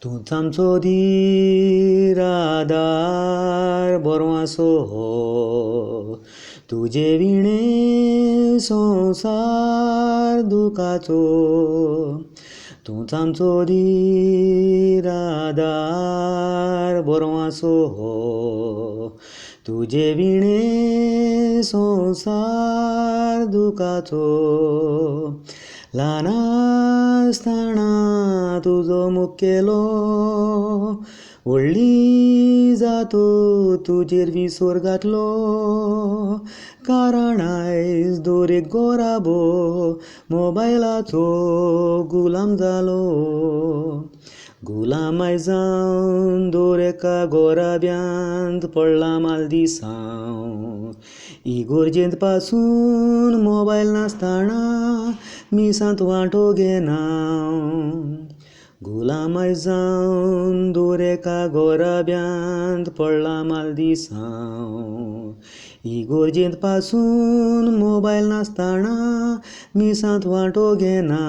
तूंच आमचो धीर आदार बरो आसो तुजे विणे संवसार दुखाचो तूंच आमचो धीर आदार बरो आसो तुजे विणे संवसार दुखाचो ल्हान आसतना तुजो मोग केलो व्हडली जातो तुजेर विसोर घातलो कारण आयज दोरेक गोराबो मोबायलाचो गुलाम जालो गुलाम आयज जावन दोरेका गोराब्यांत पडला मालदिसांव इगोर्जेंत पासून मोबायल नासतना मिसांत वांटो घेना गुलाम आयज जावन दोरेका गोराब्यांत पडला मालदिसांव इगोर्जेंत पासून मोबायल नासतना मिसांत वांटो घेना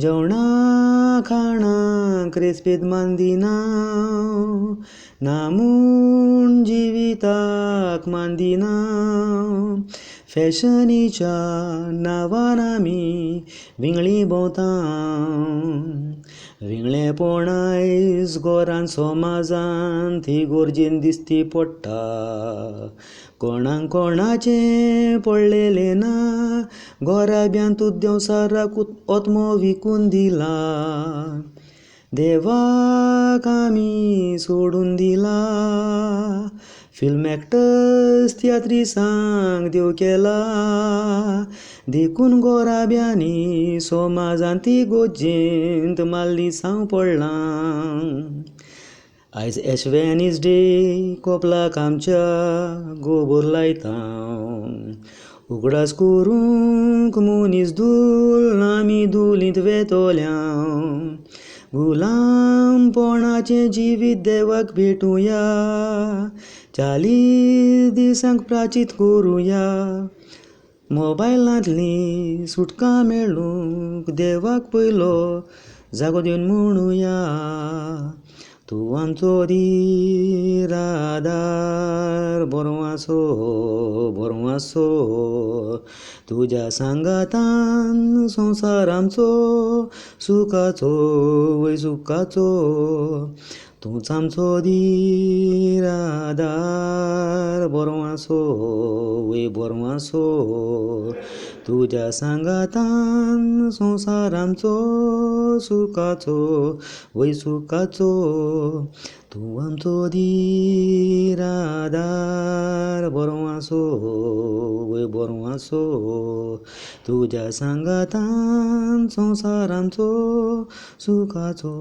जेवणा खाणांक रेस्पेद मान दिना ना म्हूण जिविताक मान दिना फॅशनीच्या नांवान आमी विंगळी भोंवता विंगळेपण आयज गोरान समाजांत इगोर्जेन दिश्टी पडटा कोणाक कोणाचें पडलेलें ना गोराब्यान उद्देवसाराक ओत्मो विकून दिला देवाक आमी सोडून दिला फिल्म एक्टर्स तियात्रिसांक देव केला देखून गोराब्यांनी समाजांत इगोर्जेंत मालदिसांव पडलां आयज एश वेनिसडे कॉपलाक आमच्या गोबोर लायता उगडास करूंक मनीस दूल आमी दुलीत वेतोल्या गुलामपणाचें जिवीत देवाक भेटुया 40 दिसांक प्राचीत करुया मोबायलांतली सुटका मेळूंक देवाक पयलो जागो दिवन म्हणुया तूं आमचो धीर आदार बरो आसो तुज्या सांगातान संवसार आमचो सुखाचो वय सुखाचो तूंच आमचो धीर आदार बरो आसो तुज्या सांगातान संवसार आमचो सुखाचो वय सुखाचो तूं आमचो धीर आदार बरो आसो तुज्या सांगातान संवसार आमचो सुखाचो